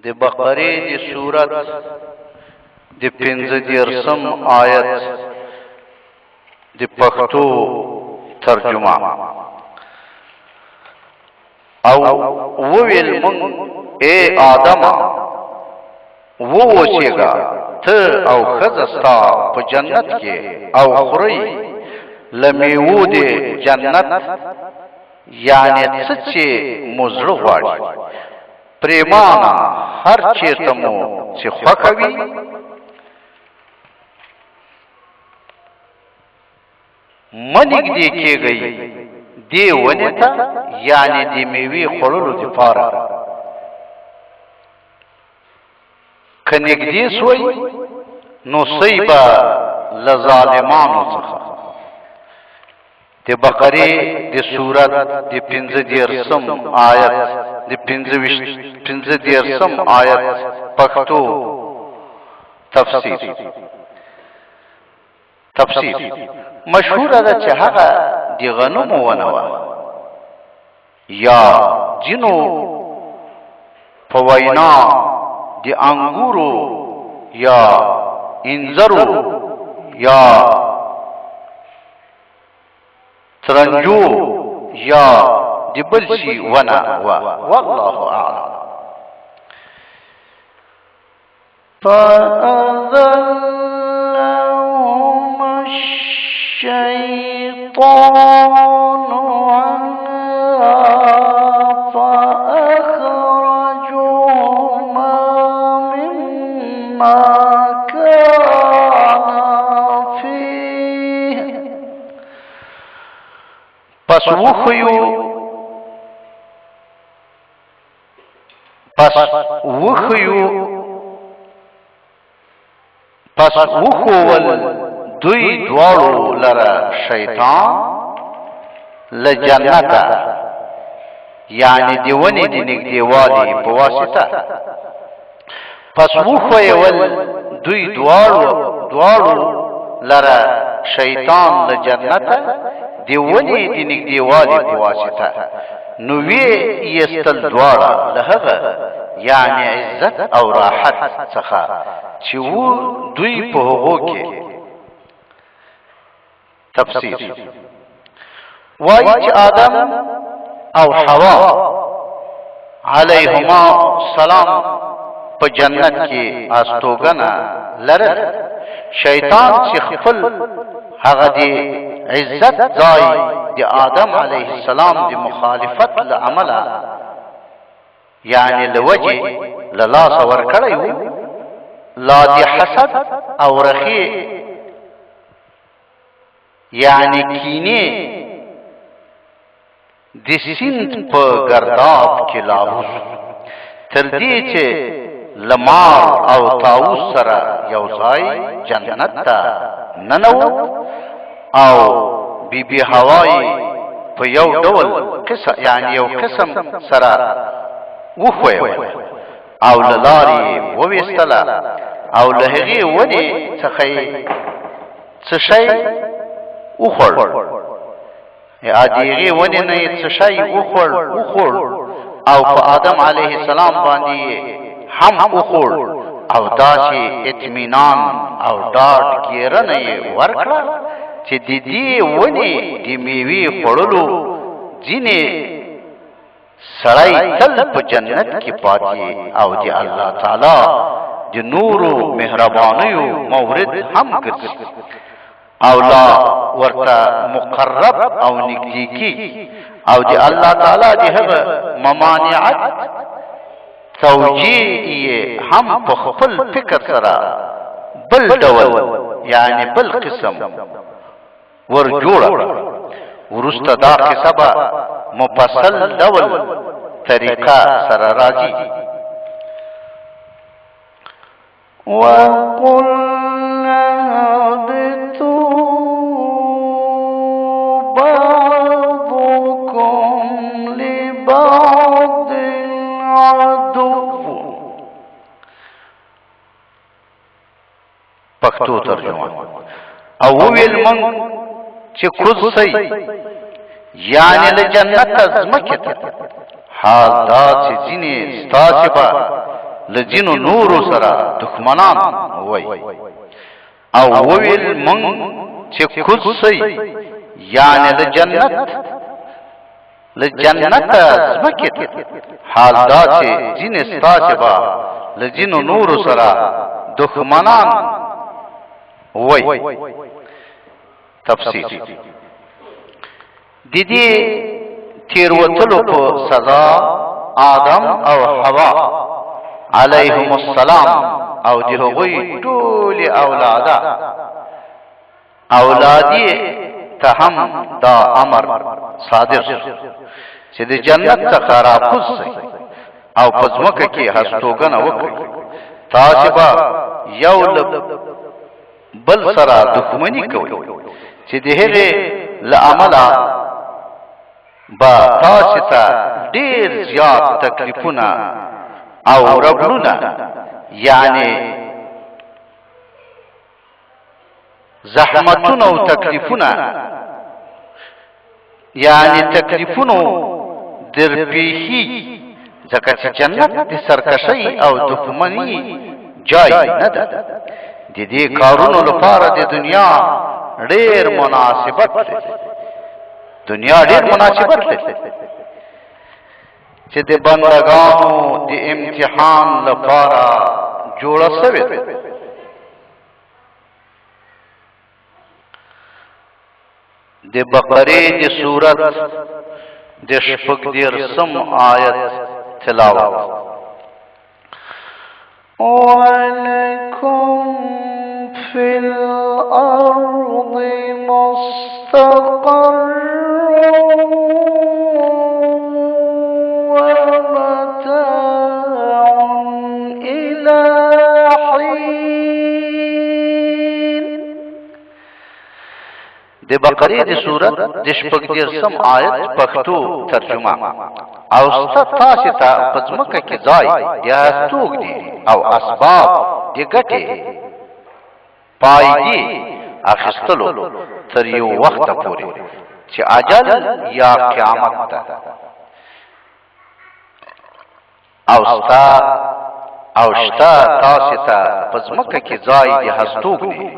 د بقرې د سورت د 15 آیت د پښتو ترجمه او وویل مونږ اے آدم ووچېږه ته او ښځه ستا په جنت کې او خورئ له میوو د جنت یعنې څه چې مو زړه غواړي پریمانه هر چېرته مو چې خوښه وي مه نږدې کېږئ دې ونې ته یعنې د میوې خوړلو دپاره که نږدې سوئ نو سئ به له ظالمانو څخه د بقرې د سورت د 15 آیت د 15 آیت پښتو تفسیر مشهوره ده چې هغه د غنمو ونه وه یا ځینو په وینا د انګورو یا انځرو یا ترنجو یا د بل شي ونه وه والله اعلم فأذلهما الشيطان عنها فأخرجهما مما كانا فيه پس وخول دوی دواړو لره شیطان له جنته یعنی د ونې د نږدېوالي په واسطه پس وښویول دوی دواړو لره شیطان له جنته د ونې د نږدېوالي په واسطه نو ویې ایستل دواړه له هغه یعنی عزت او راحت څخه چې و دوی په هغو کې تفسیر وایي چې آدم او حوا علیهما السلام په جنت کې استوګنه لرل شیطان چې خپل هغه د عزت ځای د آدم علیه السلام د مخالفت له عمله یعنی لوجه له لاسه ورکړی و لا د حسد او رخی یعنی کینې د سیند په گرداب کې لاهوس تر دې چې لمار او طاووس سره یو ځای جنت ته ننوت او بیبي حوای په یو ډول قسم یعنی یو قسم سره وښویول او له لارې وویستله او له هغې ونې څخه یې څه شی وخوړ یا د هغې ونې نه یې څه شی وخوړ او په آدم علیه السلام باندې هم وخوړ او داسې اطمینان او ډاډ ګیرنه یې ورکړه چې د دې ونې د میوې خوړلو ځینې سړی تل په جنت کې پاتې او د الله تعالی د نورو مهربانیو مورد هم ګرځي او لا ورته مقرب او نږدې کېږي او د الله تعالی د هغه ممانعت توجیه یې هم په خپل فکر سره بل ډول یعنی بل قسم ورجوړه وروسته دا قصه به مفصل ډول طریقه سره راځي وَقُلْنَا اهْبِطُوا بَعْضُكُمْ لِبَعْضٍ عَدُوٌّ پښتو ترجمه او ویل مونږ چې کوز سي یعنی له جنت ته ځمکې ته حال دا چې ځینې ستاسې به لجنو نور سره دښمنان وای او ویل مونږ چې کوڅي یعنی لجنت زمکت حال دا چې جن استاسه با لجنو نور سره دښمنان وای تفسیر د دې تیروتلو په سزا آدم او حوا علیهم السلام او د هغوی ټول اولادی ته هم دا امر صادر چې د جنت څخه راکوزئ او په ځمکه کې هستوګنه وکړئ تاسو به یو بل سره دښمني کوئ چې د هغې له امله با تاسو ته ډېر زیات تکلیفونه او ربړونه یعنی زحمتونه او تکلیفونه یعنی تکلیفونو درپیخي ځکه چې جنت د سرکشۍ او دښمنۍ جای نه ده د دې کارونو لپاره د دنیا ډېر مناسبت لري چې د بندگانو د امتحان لپاره جوړه شوې ده د بقره د سورت د شپږ دیرشم آیت تلاوت وَلَكُمْ فِي الْأَرْضِ مُسْتَقَرٌّ د بقره د سورت د شپږ دیرشم آیت پښتو ترجمه او تاسو ته په ځمکه کې ځای یا ستوګ دي او اسباب د ګټې پایدې اخیستلو تر یو وخت پورې چې اجل یا قیامت ته او شتا تاسو ته په ځمکه کې ځای یا ستوګ دي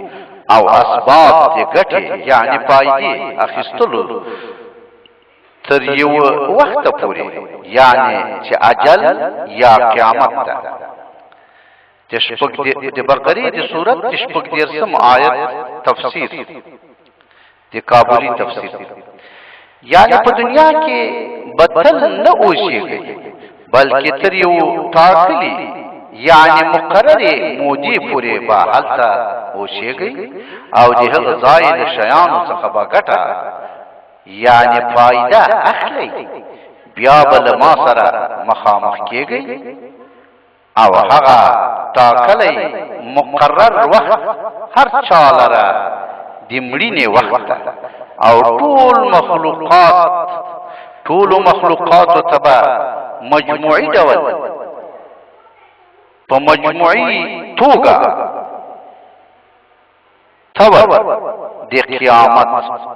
او اسباب د ګټې یعنی پایدې اخیستلو تر یو وخت پورې یعنی چې اجل یا قیامت ته د بقره د سورت د شپږ دیرشم آیت تفسیر د کابلی تفسیر یعنی په دنیا کې بدل نه اوسېږي بلکې تر یو ټاکلي یعنی مقرره مودې پورې به هلته اوسېږي او د هغه ځای له شیانو څخه به ګټه یعنی فایده اخلي بیا به له ما سره مخامخ کېږي او هغه ټاکلی مقرر وخت هر چا لره د مړینې وخت او ټولو مخلوقاتو ته به مجموعي ډول په مجموعي توګه تور د قیامت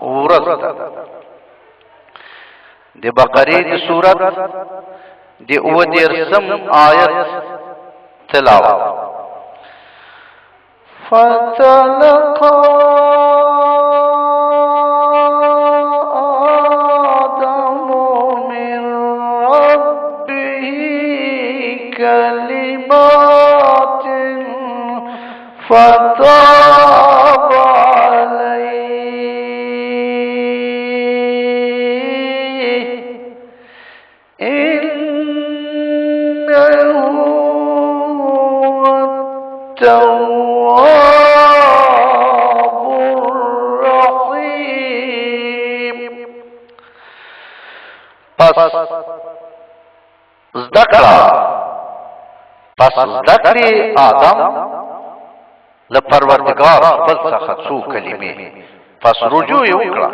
ورځ ده د بقره د سورت د 19 آیت تلاوت فتلقى آدم من ربه كلمات فتاب عليه إنه هو التواب الرحيم. پس زدکړي آدم له پروردگار خپل څخه څو کلمې پس رجوع یې وکړه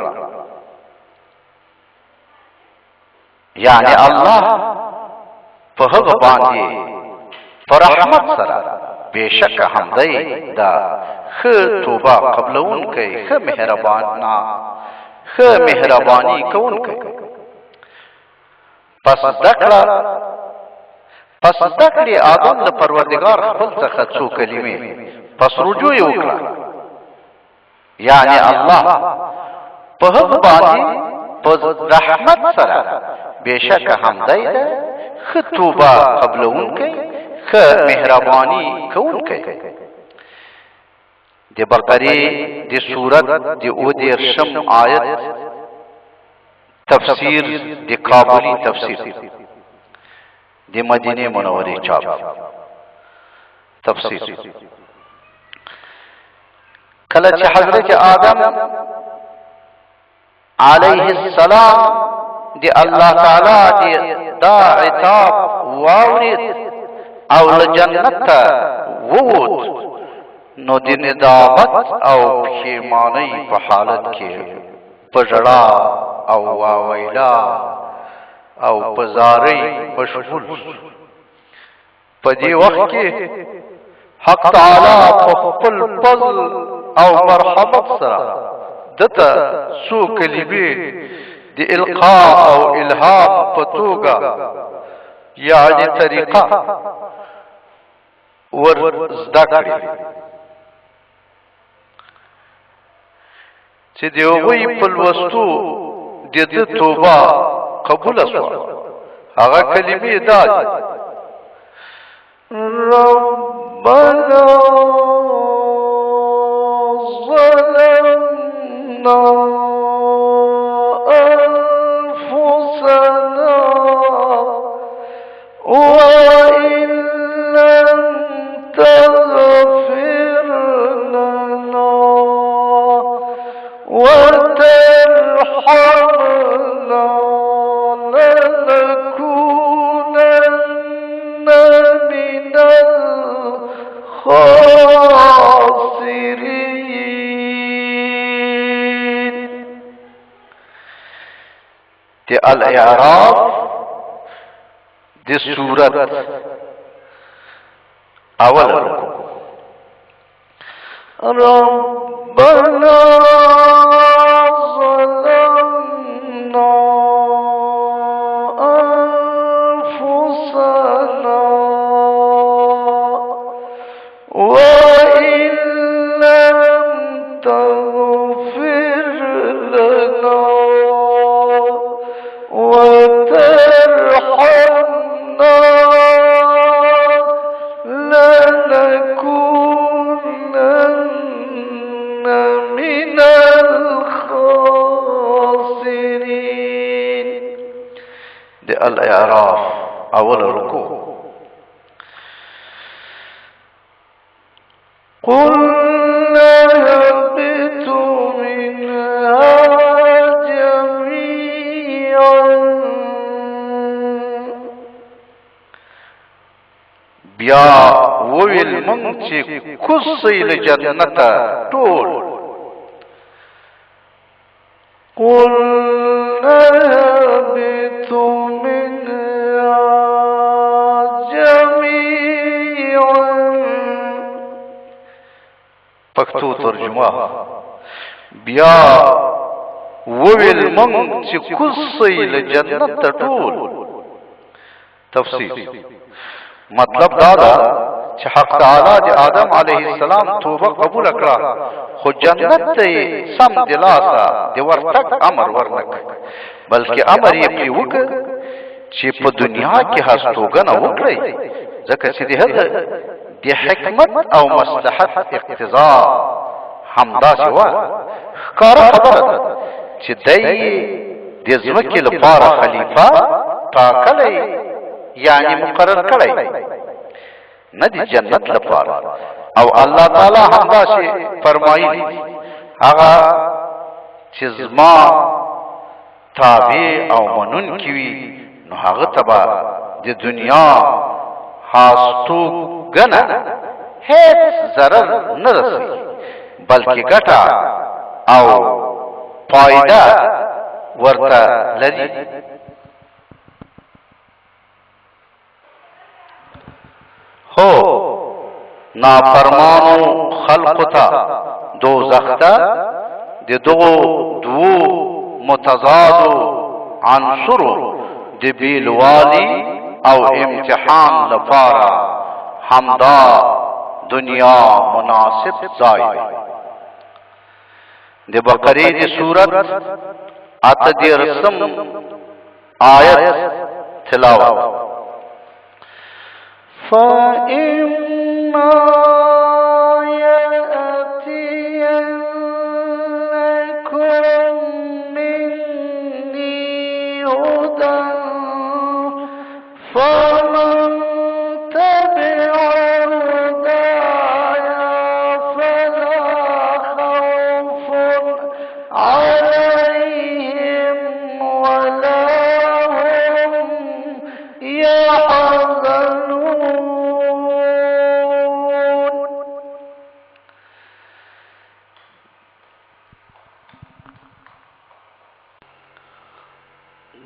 یعنی الله په هغه باندې پر رحمت سره بشک حمدی دا خ توبه قبلون کوي خ مهرباني کوون کوي پس پس دکړي آدم د پروردگار خپل څخه څو کلمې پس رجوع یې وکړه، یعنی الله په هغه باندې په رحمت سره بشک حمدای ده ښه توبه قبلونکی ښه مهرباني کوونکی. د بقره د سورت د 19 آیت تفسیر د کابلی تفسیر د مدینه منوره چاپ تفسیر. کله چې حضرت آدم علیه السلام دی الله تعالی دی دا عتاب واورید او لجنت ته ووت، نو د ندامت او پښیمانی په حالت کې په ژړا او واویلا او په زارۍ مشغول. په دې وخت کې حق تعالی په خپل فضل او مرحمت سره دته څو کلمې د القاء او الهام په توګه یعنی طریقه ور زده کړې چې د هغوی په لوستو د ده توبه قبوله شوه. هغه کلمې دا دي: ربنا ظلمنا أنفسنا وإن لم تغفر لنا وترحمنا لنكونن من الخاسرين. دی الاعراف دی سورت اول ربنا ظلمنا أنفسنا وإن لم تغفر لنا وترحمنا لنكونن من الخاسرين. دي الإعراف أول ركوع. قلنا اهبطوا منها جميعا. بیا وویل مونږ چې کوسئ له جنته ټول. قلنا اهبطوا منها جميعا. پښتو ترجمه: بیا وویل مونږ چې کوسئ له جنته ټول. تفسیر: مطلب دا ده چې حق تعالی د آدم علیه السلام توبه قبول کړه، خو جنت ته سم دلاسه د ورتګ امر ورنک، بلکې امر یې پرې وکړ چې په دنیا کې هستوګنه وکړئ، ځکه چې د حکمت او مصلحت اقتضا همداسې وه. ښکاره خبره ده چې دی د ځمکې لپاره خلیفه ټاکلی یعنی مقرر کړی، نه د جنت لپاره. او الله تعالی همداسې فرمایي هغه چې زما تابع او منونکي وي نو هغه ته به د دنیا هستوګنه هیڅ ضرر نه رسوي، بلکې ګټه او فایده ورته لري. هو نافرمانو خلقو ته دوزخ ته د دغو دوو متضادو عنصرو د بیلوالي او امتحان لپاره همدا دنیا مناسب ځای د بقرې د سورت 38 آیت تلاوت فإما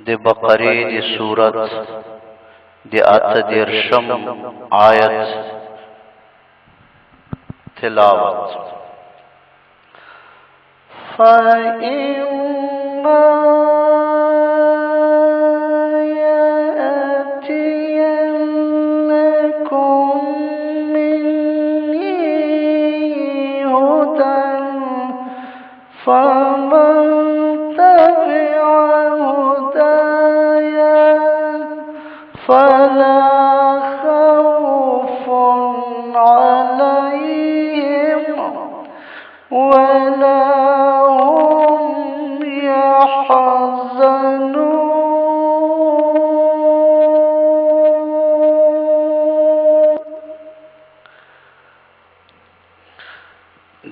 د بقرې د سورت د 38 آیت تلاوت فإما يأتينكم مني هدى فمن تبع هداي فلا خوف عليهم ولا هم يحزنون.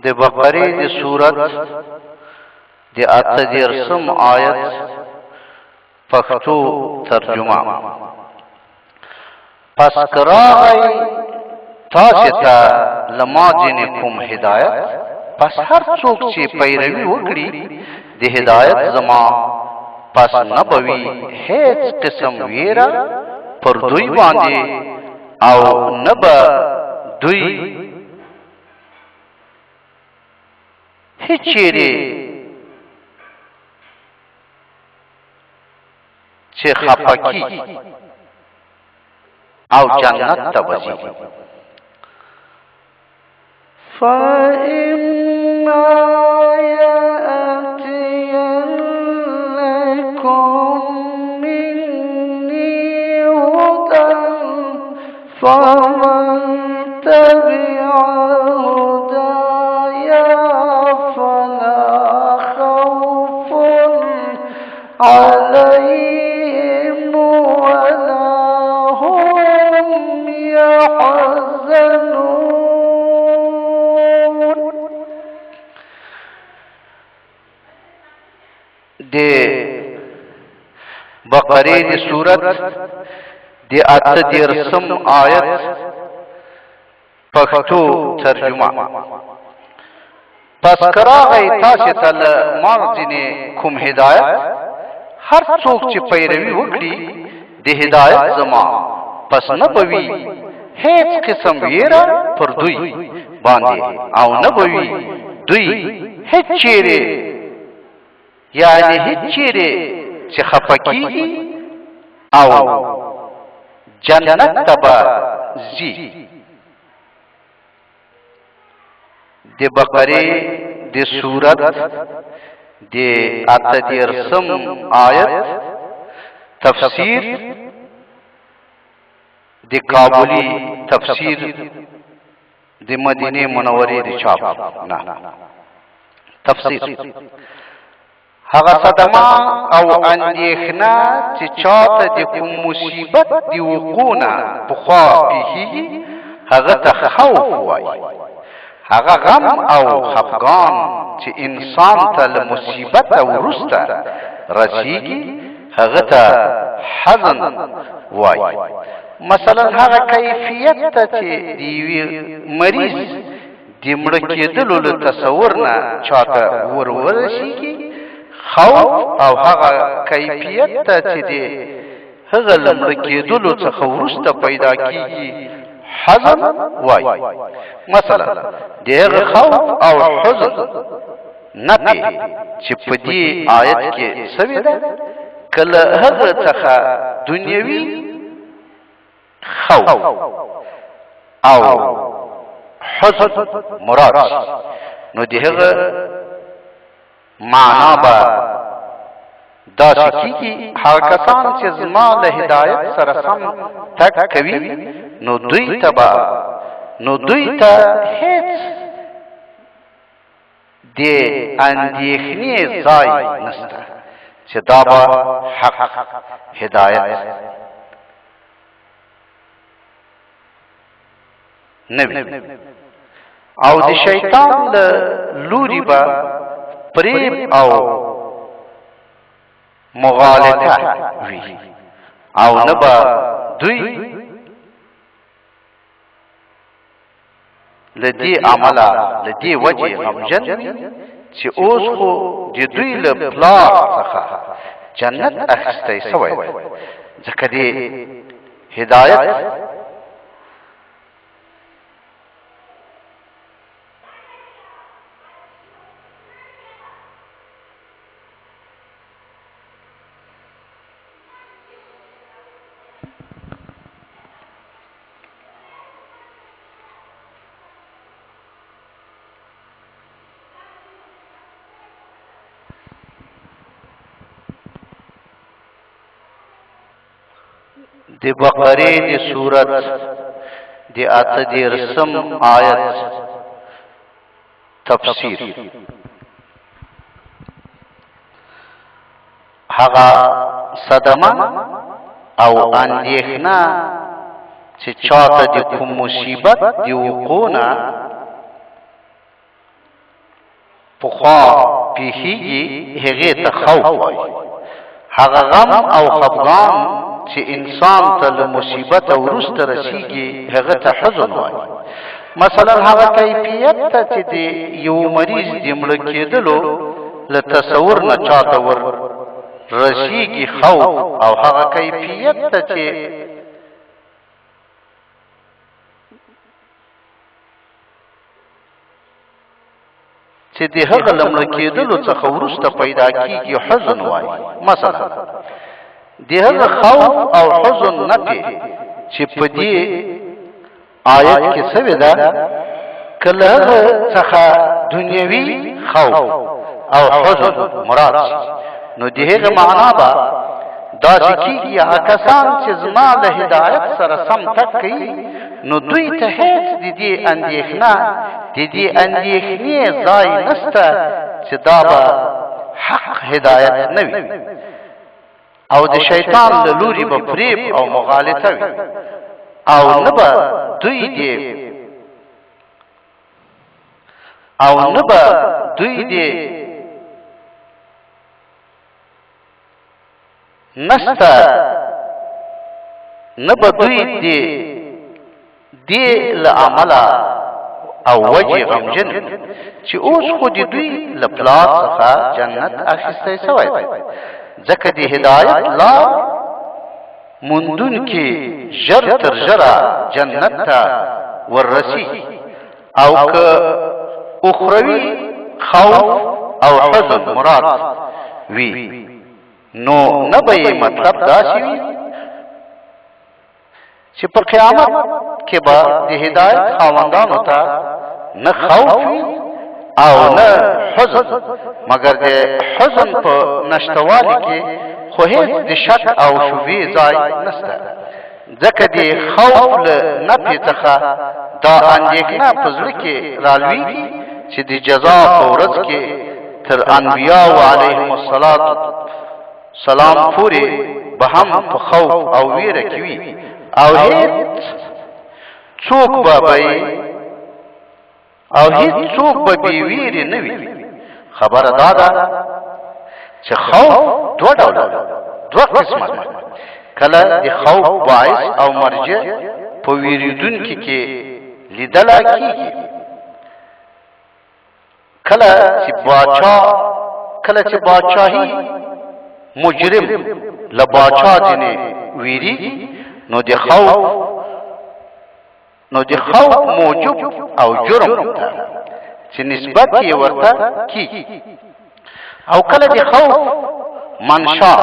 د بقرې د سورت د 38 آیت پښتو ترجمه پس کراغی تاسو ته لما جن کوم هدایت پس هر څوک چې پیروي وکړي د هدایت زما پس نه بوي هیڅ قسم ویرا پر دوی باندې او نه به دوی هیڅ چې خپکی او جنت ته وځي فإما يأتينكم مني هدى فمن تبع هداي فلا خوف عليهم ولا هم يحزنون. د بقرې د سورت د 38 آیت پښتو ترجمه پس کراغی تاسو ته ما ځینې کوم هدایت هر څوک چې پیروي وکړي د هدایت زما پس نه بوي هیڅ قسم ویرا پر دوی باندې او نه بوي دوی هیڅ چیرې یعنی هیڅ چیرې چې خپکیږي او جنت ته به ځي. د بقرې د سورت د 38 آیت تفسیر د کابلی تفسیر د مدینه منورې د چاپ نه تفسیر هغه صدمه او اندېښنه چې چاته د کوم مصیبت دی وقونه بخوا پیږي هغه ته خوف وایي. هغه غم او خفګان چې انسان ته له مصیبت ورسته رسیږي هغه ته حزن وایي. مثلا هغه کیفیت ته چې دی مریض د مړ کېدلو له تصور نه چاته ورسیږي خوف او هغه کیفیت ته چې دی هغه له مړ کېدلو څخه ورسته پیدا کیږي حزن وای. مثلا دغه خوف او حزن نه پی چې په دې آیت کې سوي ده کله هغه څخه دنیوي خوف او حزن مراد نو دغه معنا به داسې کېږي هغه کسان چې زما له هدایت سره سم تګ کوي نو دوی ته هیڅ د اندېښنې ځای نشته چې دا به حق هدایت نه وي او د شیطان له لوري به فریب او مغالطه وي او نه به دوی لدی عمله لدی وجه غمجن چې اوس خو د دوی له پلار څخه جنت اخیستی سوی ځکه د هدایت د بقره د سورت د 38 آیت تفسیر هغه صدمه او اندېښنه چې چاته د کوم مصیبت د وقوعه پخوا پیښیږي هغې ته خوف وایي هغه غم او خفګان چې انسان ته له مصیبت وروسته رسیږي هغه ته حزن وایي مثلا هغه کیفیت ته چې د یو مریض د مړه کېدلو له تصور نه چاته ور رسیږي خوف او هغه کیفیت ته چې د هغه له مړه کېدلو څخه وروسته پیدا کېږي حزن وایي مثلا د هغه خوف او حزن نفي چې په دې آیت کې سوی ده کله هغه څخه دنیوي خوف او حزن مراد نو د هغه معنا به داسې کېږي هغه کسان چې زما له هدایت سره سم تګ کوي نو دوی ته هېڅ د دې اندېښنې ځای نشته چې دا به حق هدایت نه وي او د شیطان له لوري به فریب او مغالطه وي او نه به دوی دې له عمله او وجه غمجن چې اوس خو د دوی له پلار څخه جنت اخیستی سوی دی ځکه د هدایت لار موندونکي ژر تر ژره جنت ته وررسي او که اخروي خوف او حزن مراد وي نو نه به یې مطلب داسې وي چې په قیامت کې به د هدایت خاوندانو ته نه خوف وي او نه حزن مگر د حزن په نشتوالي کې خو هیڅ د شک او شبهې ځای نشته ځکه د خوف له نفي څخه دا اندېښنه په زړه کې رالوېږي چې د جزا په ورځ کې تر انبیاو علیهم السلام پورې به هم په خوف او ویره کې وي او هیڅ څوک به بې ویرې نه وي خبره دا ده چې خوف دوه قسمه ده کله د خوف باعث او مرجع په ویریدونکي کې لیدله کېږي کله چې باچاهي مجرم له باچا ځینې ویریږي نو د خوف موجب او جرم ته چې نسبت یې ورته کېږي او کله د خوف منشا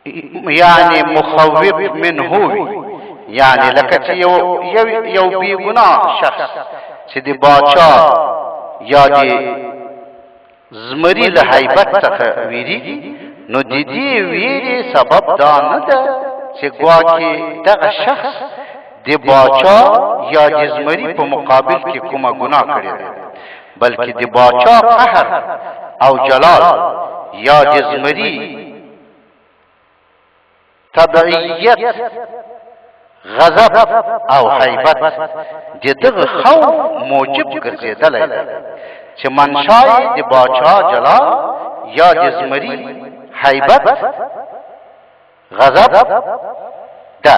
یعنی مخوف منه یعنی لکه چې یو بی ګناه شخص چې د باچا یا د زمری له هیبت څخه ویریږي نو د دې ویرې سبب دا نه ده چې ګواکې دغه شخص د باچا یا د زمری په مقابل کې کومه ګناه کړې ده بلکې د باچا قهر او جلال یا د زمری تبعیت غضب او حیبت د دغه خوف موجب ګرځېدلی ده چې منشای د باچا جلال یا د زمری حیبت غضب ده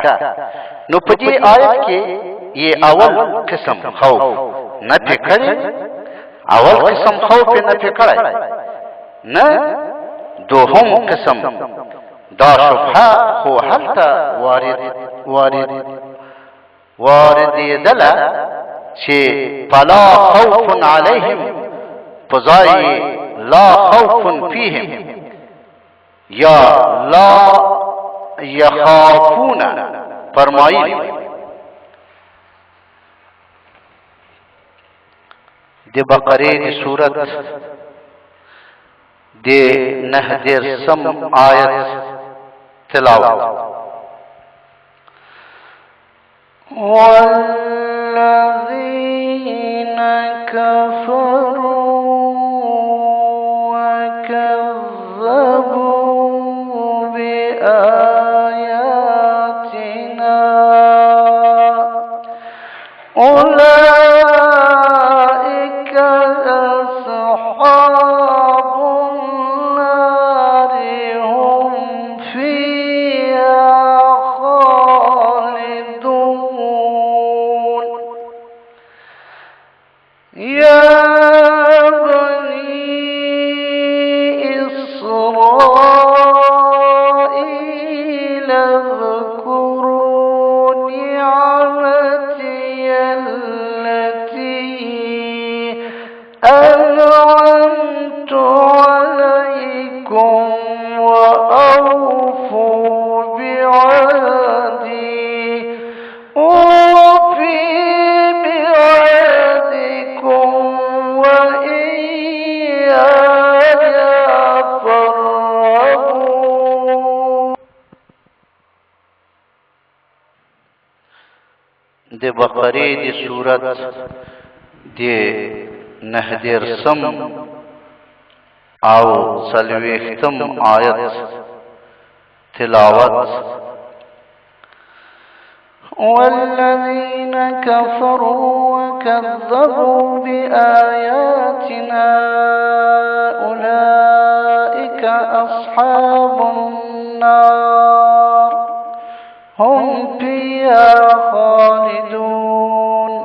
نو په دې آیت کې یې اول قسم خوف نه پې کړی اول قسم خوف نه پې کړی نه دوهم قسم دا شبهه خو هلته واردېدله چې فلا خوف علیهم په ځای لا خوف فیهم یا لا یخافون فرمایي د بقره د سورت د 9 آیت تلاوت والذين كفروا وكذبوا بآياتنا أولئك أصحاب النار هم فيها خالدون يا بني إسرائيل اذكروا نعمتي التي أنعمت عليكم وأوفوا بعهدي أوفي بعهدكم وإياي فارهبون. د بقره د سورت د 9 او 40 آیت تلاوت والذين كفروا وكذبوا بآياتنا أولئك أصحاب النار هم فيها خالدون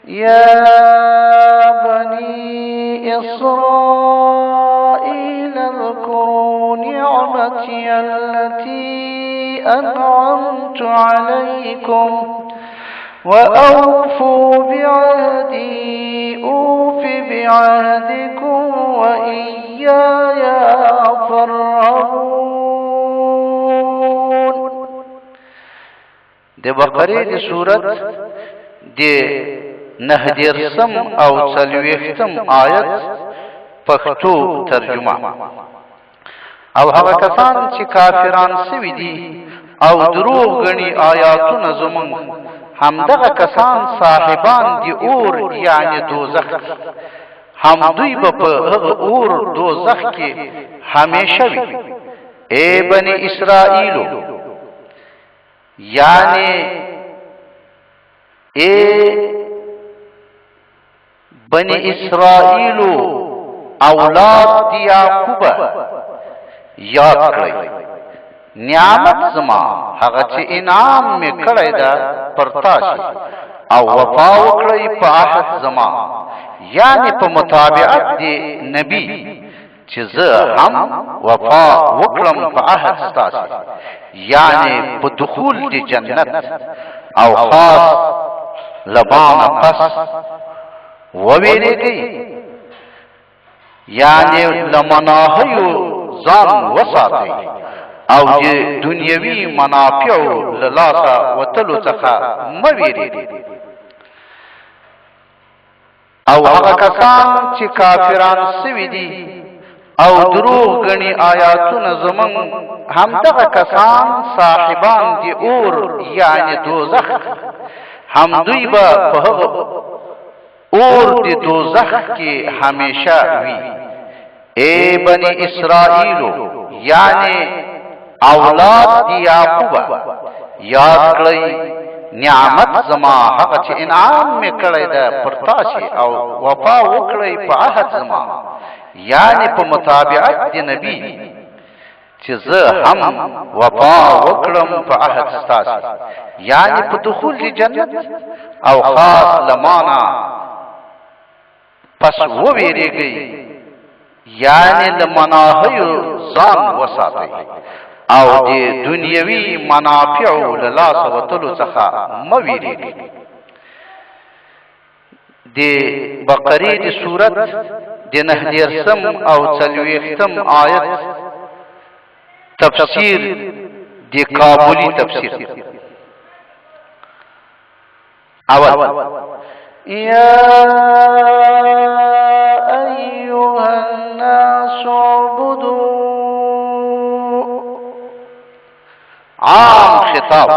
يا بني إسرائيل اذكروا نعمتي التي أنعمت عليكم وأوفوا بعهدي أوف بعهدكم وإياي فارهبون. د بقره د سورت د 9 او 40 آیت پښتو ترجمه او هغه کسان چې کافران سوي دي او دروغ غني آیاتونه زمون همدغه کسان صاحبان دي اور یعنی دوزخ هم دوی په هغه اور دوزخ کې همیشه وي. اے بني اسرائیلو یعنی اے بني اسرائیلو اولاد دی یعقوب یاد کړئ نعمت زما هغه چې انعام می کړی دا پر تاسو او وفا وکړئ په عهد زما یعنی په مطابقت دی نبی چې زه هم وفا وکړم په عهد تاسو یعنی په دخول دی جنت او خاص لبان پس وویریږي یعنی لمناهیو ځان وساتئ او د دنیوي منافعو له لاسه وتلو څخه مه ویریږئ. او هغه کسان چې کافران سوي دي او دروغ ګڼي آیاتونه زمونږ، همدغه کسان صاحبان دي اور یعنی دوزخ، هم دوی به په هغه اور د دوزخ کې همیشه وي. ای بني اسرائیلو یعنی اولاد دی یعقوب، یاد کړئ نعمت زما هغه چې انعام مې کړی ده پر تاسې، او وفا وکړئ په عهد زما یعنی په متابعت د نبی، چې زه هم وفا وکړم په عهد ستاسې یعنی په دخول د جنت، او خاص لمانا پس وویریږئ یعنی لمناهیو ځان وساتئ او د دنیوي منافعو له لاسه وتلو څخه مه ویریږئ. د بقرې د سورت د 9 او 40 آیت تفسیر د کابلی تفسیر. اول یا ایها الناس اعبدوا، عام خطاب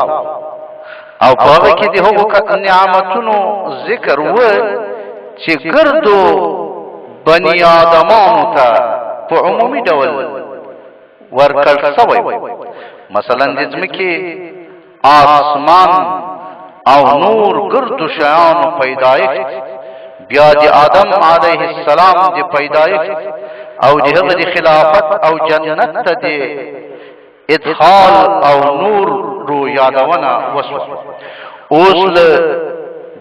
او پاوه کې د هغو نعمتونو ذکر و چې ګردو بني آدمانو ته په عمومي ډول ورکړل سوی. مثلا د ځمکې، آسمان او نور ګردو شیانو پیدایښت، بیا د آدم علیه السلام د پیدایښت او د هغه د خلافت او جنت ته د ادخال او نور رو یادونه وسوه. اوس له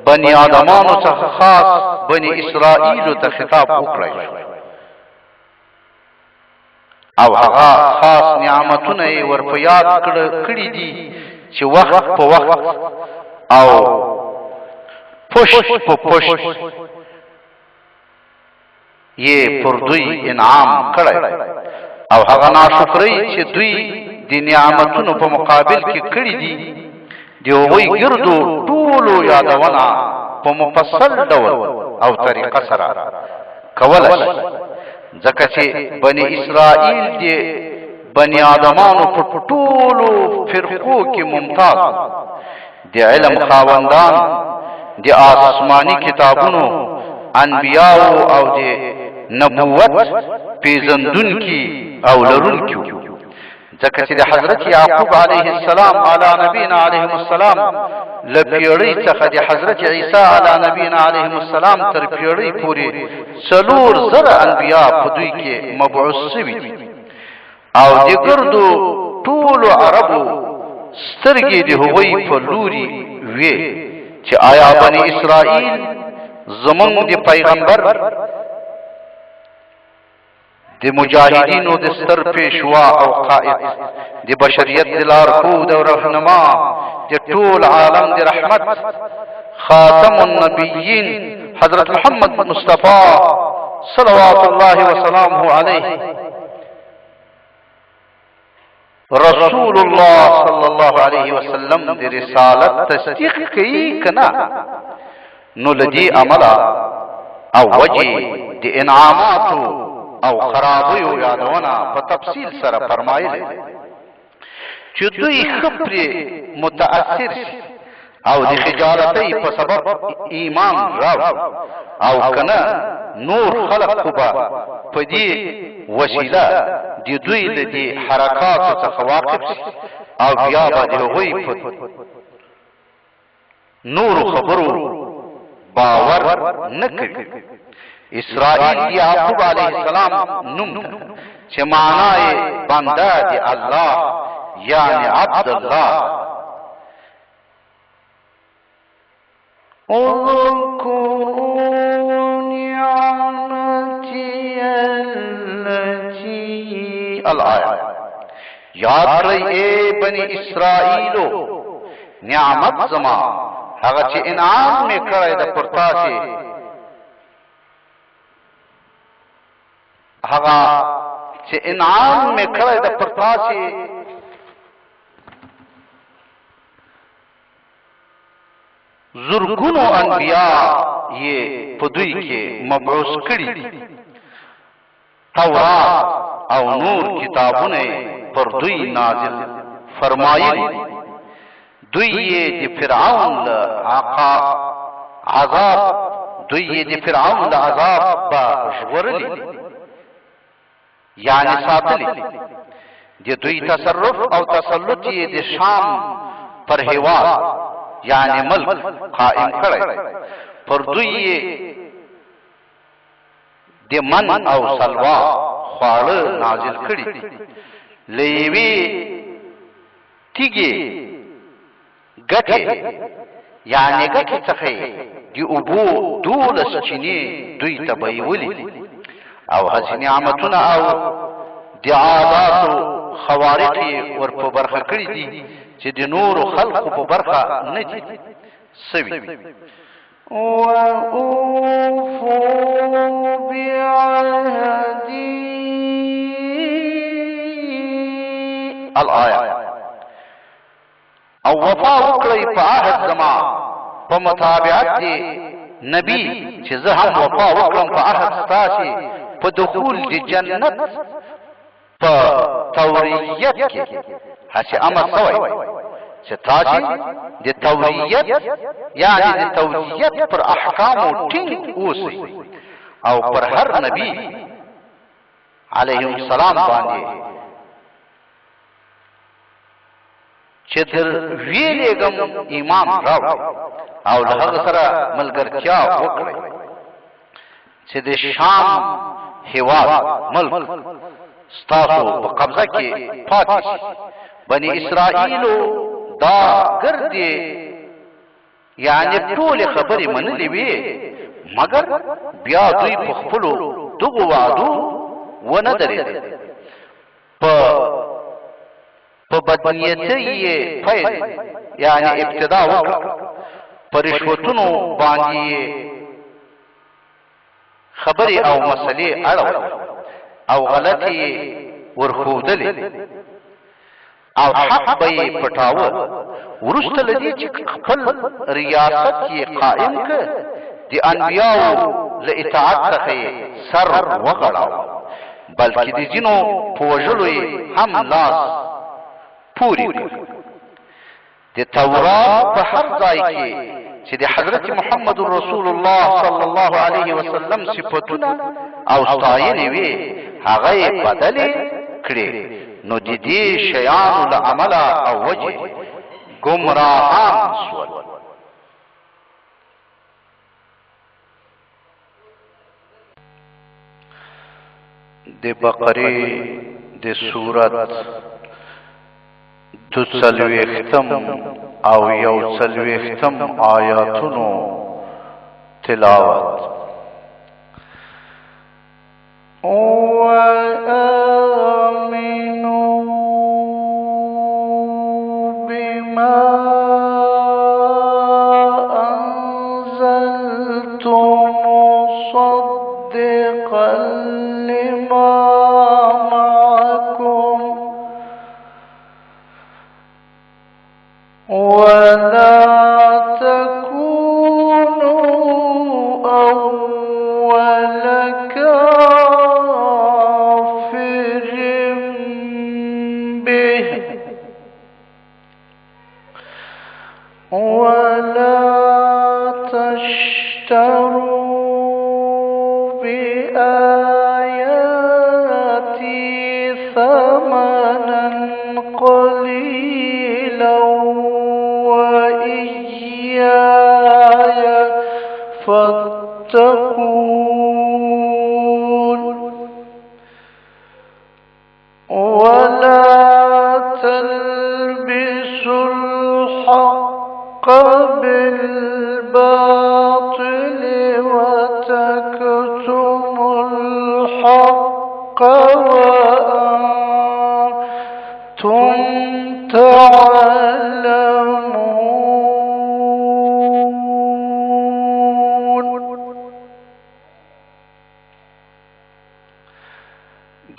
بني آدمانو څخه خاص بني اسرائیلو ته خطاب وکړی او هغه خاص نعمتونه یې ورپه یاد کړي دي چې وخت په وخت او پشت په پشت یې پر دوی انعام کړی، او هغه ناشکرۍ چې دوی د نعمتونو په مقابل کې کړي دي د هغوی ګردو ټولو یادونه په مفصل ډول او طریقه سره کولی شي، ځکه چې بني اسرائیل د بني آدمانو په ټولو فرقو کې ممتاز، د علم خاوندان، د آسماني کتابونو انبیاو او د نبوت پیژندونکي او لرونکي، ځکه چې د حضرت یعقوب علیه السلام علی نبینا علیه السلام له پیړۍ څخه د حضرت عیسی علی نبینا علیه السلام تر پیړۍ پورې 4,000 انبیا په دوی کې مبعوث شوي دي، او د ګردو ټولو عربو سترګې د هغوی په لوري وې چې آیا بني اسرائیل زمونږ د پیغمبر د مجاهدینو د ستر پیشوا او قائد د بشریت د لارښود او رهنما د ټول عالم د رحمت خاتم النبیین حضرت محمد مصطفی صلوات الله وسلامه علیه رسول الله صلی الله علیه وسلم د رسالت تصدیق کوي کنا، نو لدی عمله او وجه د انعاماتو او خرابیو یادونه په تفصیل سره فرمایلی چې دوی خپرې متاثر شي او د خجالتۍ په سبب ایمان راوړي، او کنه نور خلق خو به په دې وسیله د دوی له دې حرکاتو څخه واقف شي او بیا به د هغوی په نورو خبرو باور نه کوي. اسرائیل یعقوب علیه السلام نوم ده چې معنا یې بنده د الله یعنی عبد الله. اذكروا نعمتي التي الآیه، یاد کړئ اے بني اسرائیلو نعمت زما هغه چې انعام مې کړی ده پر تاسې، هغه چې انعام مې کړی ده پر تاسې زرګونو انبیا یہ پدوی کے مبعوث کړي دي تورات او نور کتابونه پر دوی نازل فرمایلی دوی یې د فرعون له عذاب دوی یې د فرعون له عذاب به ژغورلی یعنی ساتلی د دوی تصرف او تسلط یې د شام پر هیواد یعنی ملک قائم کړی پر دوی یې د من او سلوا خواړه نازل کړي له یوې تیږې ګټې یعنې ګټې څخه د اوبو 12 چینې دوی ته به یې ولیدې او هسې نعمتونه او د عاداتو خوارق یې ور په برخه کړي دي چې د نورو خلقو په برخه نه دي سوي وأوفوا بعهدي الآية او وفا وکړئ په عهد زما په متابعت دی نبی چې زه هم وفا وکړم په عهد ستاسې په دخول د جنت په توریت کې هسې امر سوی چې تاسې د توریت یعنی د توریت پر احکامو ټینګ اوسئ او پر هر نبی علیهم السلام باندې چې در ویلېږم ایمان راوړئ او له هغه سره ملګرتیا وکړئ چې د شام هېواد ملک ستاسو په قبضه کې پاتې شي بني اسرائیلو دا ګردې یعنی ټولې خبرې منلې وې مګر بیا دوی په خپلو دغو وعدو ونه درېدل په بدنیتۍ یې پیل یعنی ابتدا وکړه په رشوتونو باندې یې خبرې او مسلې اړول او غلطې یې ورښودلې او حق به یې پټاوه وروسته له دې چې خپل ریاست یې قائم کړ د انبیاو له اطاعت څخه یې سر وغړاوه بلکې د ځینو په وژلو یې هم لاس پوری کړ د تورات په هر ځای کې چې د حضرت محمد رسول الله صلی الله علیه وسلم صفتونه او ستاینې وې هغه یې بدلې کړې نو د دې شیانو له عمله او وجې ګمراهان شول د بقرې د سورت 42 او 41 آیاتونو تلاوت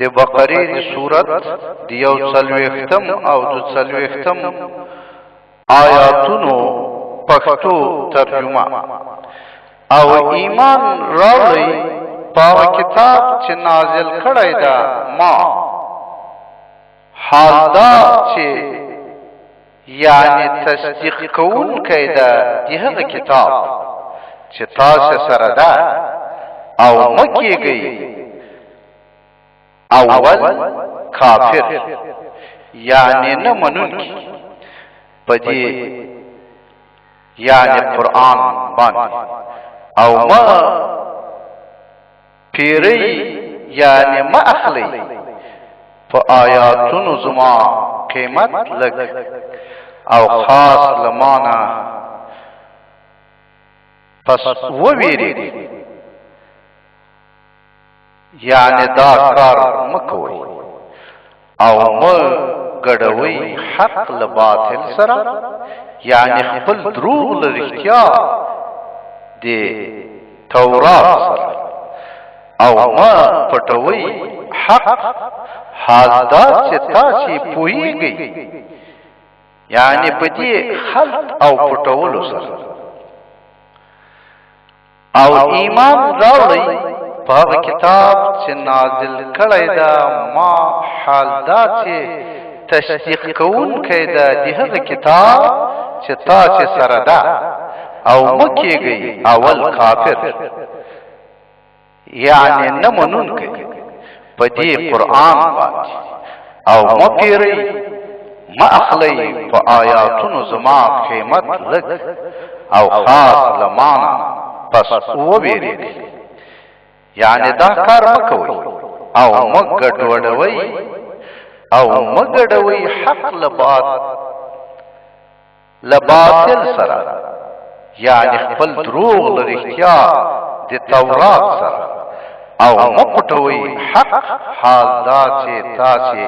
د بقرې د سورت د 41 او 42 آیاتونو په پښتو ترجمه او ایمان راوړی په کتاب چې نازل کړی دا ما حال دا چې یعنی تصدیق کوونکی دا د هغه کتاب چې تاسو سره ده او مه کیږئ اول کافر یعنی نه منونکی په دې یعنی قرآن باندې او ما پیری یعنی ما اخلی په آیاتونو زما قیمت لګ او خاص لمانا پس وویری یعنی دا کار مکوی او ما ګډوي حق له باطل سره یعنی خپل دروغ له رښتیا د تورات سره او ما پټوي حق حال دا چې تاسو پوهیږئ یعنی په دې خلط او پټولو سره او ایمان راوړئ په هغه کتاب چې نازل کړی دا ما حال دا چې تصدیق کوونکی دا د هغه کتاب چې تاسو سره ده او مه کیږئ اول کافر یعنی نه منونکی په دې قرآن باندې او مه پیرئ مه اخلئ په آیاتونو زما قیمت لږ او خاص لمانه پس وویریږئ یعنی دا کار مه کوئ او مه ګډوډوئ او مګډوي حق لباطل سره یعنی خپل دروغ لرښتیا د تورات سره او مپټوي حق حال دا چې تاسو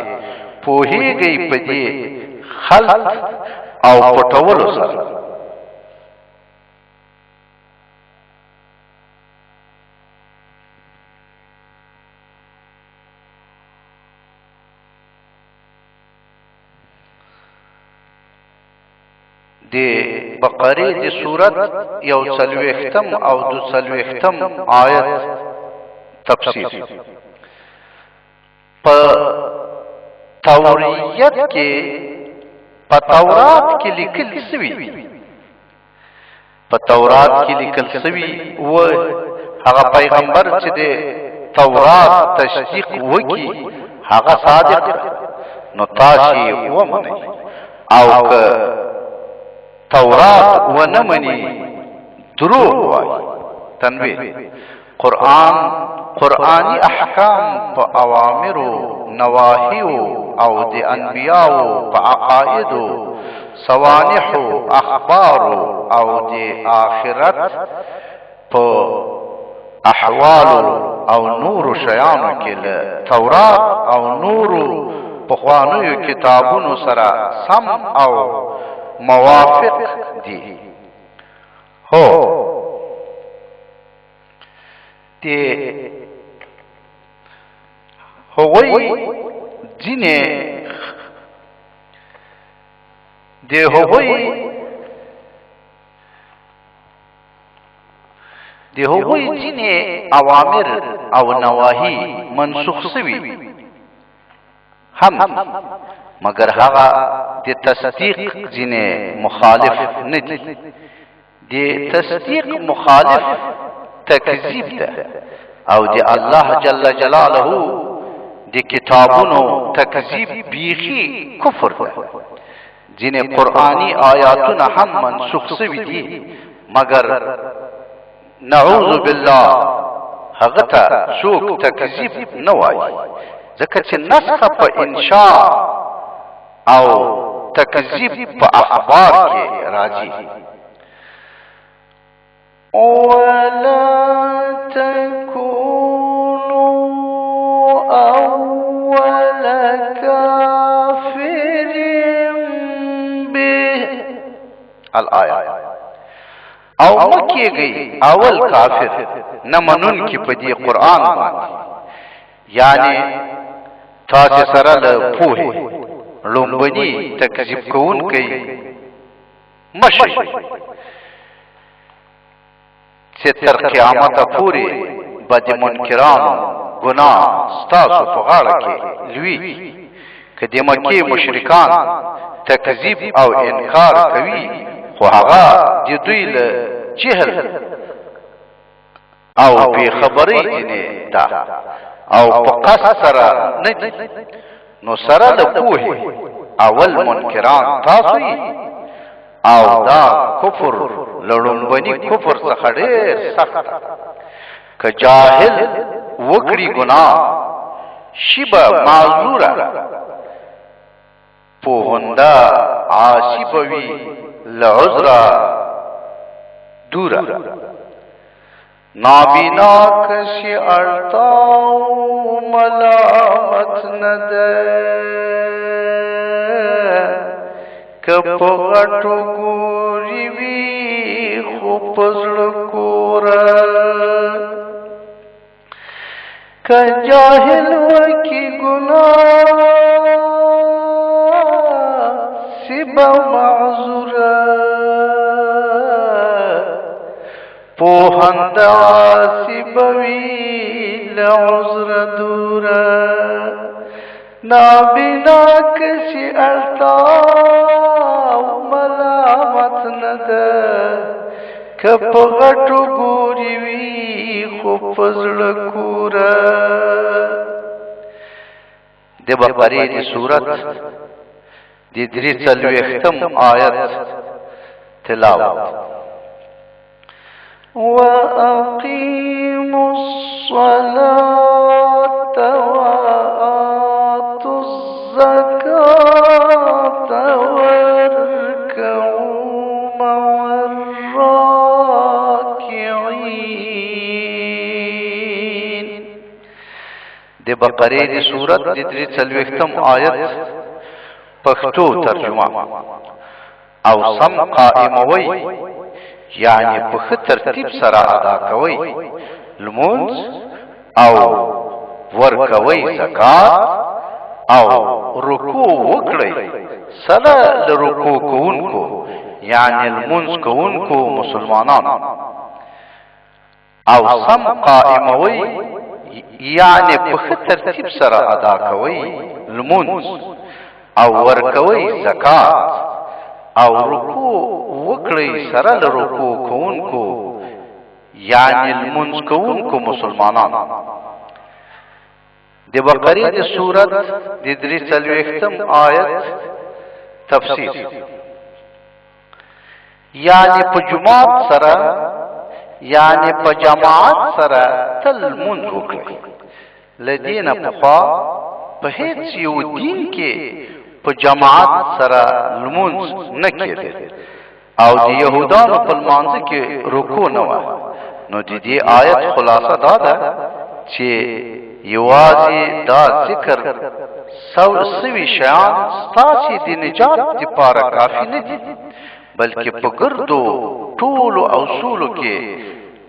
پوهیږئ په دې خلط او پټولو سره د بقره د سورت یو څلوېښتم او دو څلوېښتم آیت تفسیر په توریت کې په تورات کې لیکل شوی په تورات کې لیکل شوی و هغه پیغمبر چې د تورات تصدیق وکي هغه صادق نو تاسو ومنئ او که تورات و نمنی دروغ وای تنویر قرآنی احکام پا اوامرو نواهیو او دی انبیاو پا عقائدو سوانحو اخبارو او دی آخرت پا احوالو او نور شیانو کې تورات او نور پخوانیو کتابونو سره سم او موافق دی هو تی هوی جنه دی هوی جنه اوامر او نواهی منسوخ شوی هم مگر هغه د تصدیق جنه مخالف نه دي د تصدیق مخالف تکذیب ده او د الله جل جلاله د کتابونو تکذیب بیخي کفر ده جنه قرآنی آیاتونه هم منسوخ شوي دي مگر نعوذ بالله هغه ته څوک تکذیب نه وایي ځکه چې نسخ په انشاء او تکذیب په اخبار کې راځي ولا تكونوا أول كافر به الآية او مکیږي اول کافر نه منون کې په دې قرآن باندې یعنی تاسو سره له پوهه لومبني تکذیب کوونکی مشي چې تر قیامت پورې بد منکرانو ګناه ستاسو په غاړه کې لوی که د مکې مشرکان تکذیب او انکار کوي خو هغه د دوی له جهل او بې خبرۍ ځینې ده او په قصد سره نه دي نو سره له پوهې اول منکران تاسو یې او دا کفر له لومړني کفر څخه ډېر سخت که جاهل وکړي ګناه شي به معذوره پوهنده عاصي به وي له عذره دوره نابینا کسی اړتاو ملامت نه ده که په غټو ګوري وي خو په زړه کوره که جاهل وکي ګناه سی به معذوره پوهند عاصي به وي له عذره دوره نابینا کسی اړتاو ملامت نه ده که په غټو ګوري وي خو په زړه کوره د بقرې د سورت د 43 آیت تلاوت وأقيموا الصلاة وآتوا الزكاة واركعوا مع الراكعين د بقرې د سورت د 43 آیت پښتو ترجمه او سم قائموي یعنی په ښه ترتیب سره ادا کوي لمونځ او ورکوي زکات او رکوع وکړي سره له رکوع کوونکو یعنی لمونځ کوونکو مسلمانانو او سم قائموي یعنی په ښه ترتیب سره ادا کوي لمونځ او ورکوي زکات او رکوع وکړي سره له رکوع کوونکو یعنی لمونځ کوونکو مسلمانانو د بقرې د سورت د 43 آیت تفسیر یعنی په جماعت سره یعنی په جماعت سره تل لمونځ وکړي لدینه پخوا په هیڅ یو دین کې په جماعت سره لمونځ نه کېده او د یهودانو په لمانځه کې رکوع نه وه نو د دې آیت خلاصه دا ده چې یوازې دا ذکر سوي شیان ستاسې د نجات دپاره کافي نه دي بلکې په ګردو ټولو اصولو کې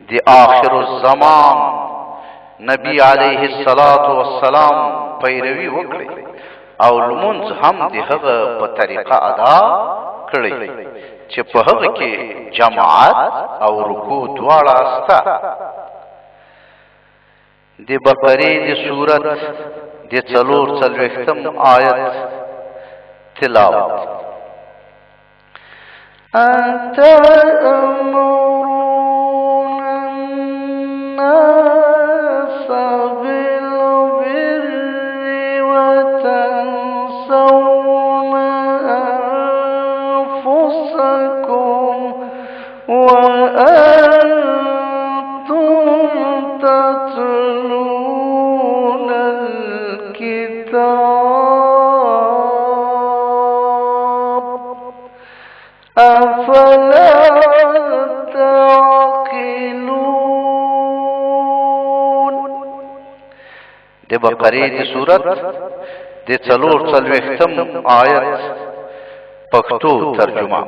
د آخر الزمان نبی علیه الصلاة والسلام پیروي وکړئ او لمونځ هم د هغه په طریقه ادا کړئ چې په هغه کې جماعت او رکوع دواړه سته د بقرې د سورت د 44 آیت تلاوت أتأمرون الناس بالبر وتنسون أنفسكم وأنتم تتلون الكتاب أفلا تعقلون د بقرې د سورت د 44 آیت پښتو ترجمه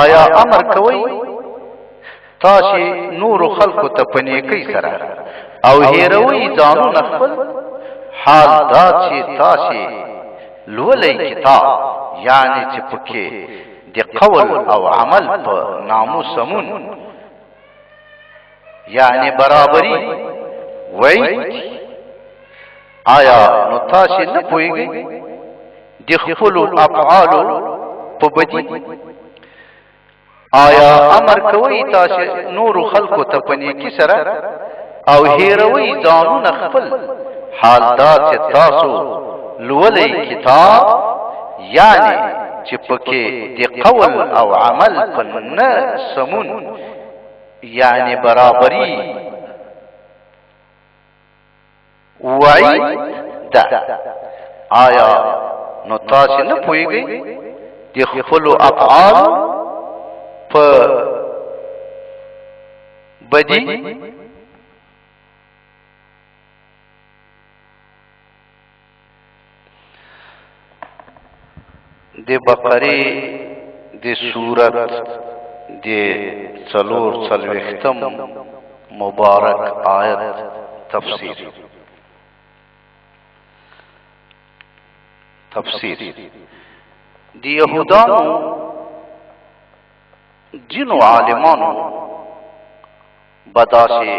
آیا امر کوي تاسو نور خلقو ته پنیکی سره او هیروي ځانونه خپل حال دا چې تاسو لولې کتاب یعنی چې پکې د قول او عمل په ناموسمون یعنی برابری وعید دی. آیا نو تاسې نه پوهېږئ د خپلو افعالو په بدي؟ آیا امر کوئ تاسې نورو خلکو ته په نیکي سره او هېروئ ځانونه خپل؟ حال دا چې تاسو لولی کتاب یعنی چې پکې د قول او عمل په نه سمون یعنی برابری وعید ده. آیا نو تاسې نه پوهېږئ د خپلو افعال په بدي؟ د بقرې د سورت د 440 مبارک آیت تفسیر. د یهودانو ځینو عالمانو بداسې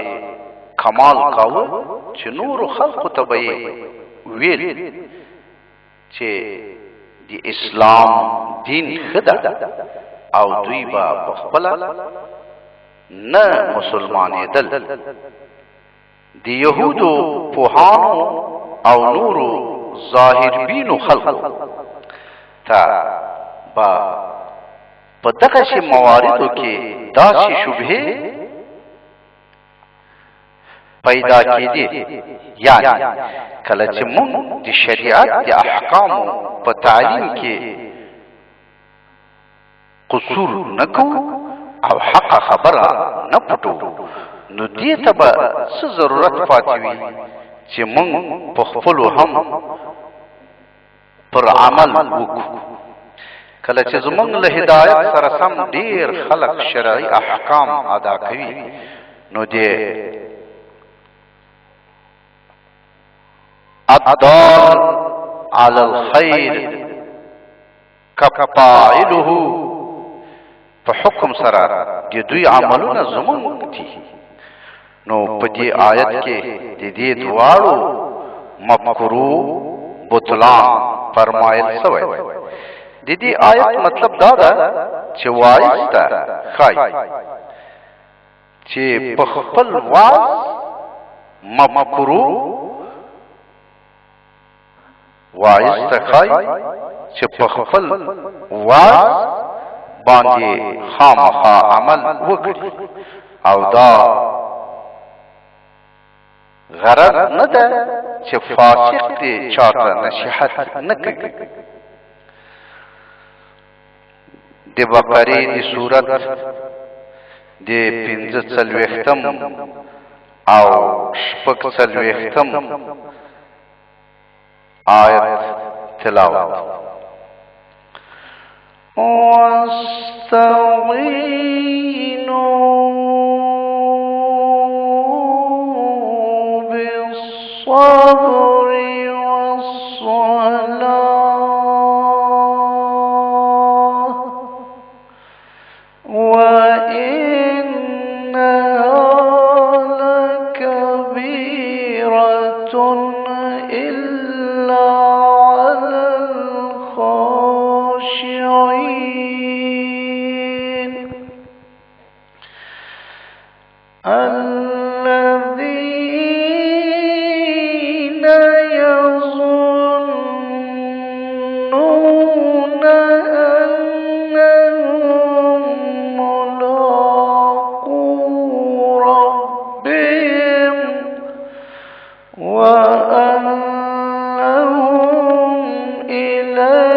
کمال کاوه چې نورو خلقو ته به یې ویل چې د اسلام دین ښه ده او دوی به پخپله نه مسلمانېدل. د یهودو پوهانو او نورو ظاهربینو خلقو ته به په دغسې مواردو کې داسې شبهې پیدا کېدې، یعنی کله چې موږ د شریعت د احکامو په تعلیم کې قصور نه کوو او حقه خبره نه پټو، نو دې ته به څه ضرورت پاتې وي چې موږ په خپلو هم پر عمل وکړو. کله چې زموږ له هدایت سره سم ډېر خلق شرعي احکام ادا کوي، نو دې الدال على الخير كفاعله په حکم سره د دوی عملونه زموږ دي. نو په دې آیت کې د دې دواړو مفکورو بطلان فرمایل شوی. د دې آیت مطلب دا ده چې وایز ته ښایي چې په خپل واز مفکورو وایز ته ښایي چې په خپل واز باندې خامخا عمل وکړي او دا غرض نه ده چې فاسق دې چاته نصیحت نه کوي. د بقرې د صورت د 45 او 46 آیت تلاوت. واستعينوا بالصبر والصلاة وإنها لكبيرة إلا على الخاشعين الذين يظنون أنهم ملاقو ربهم وأنهم إليه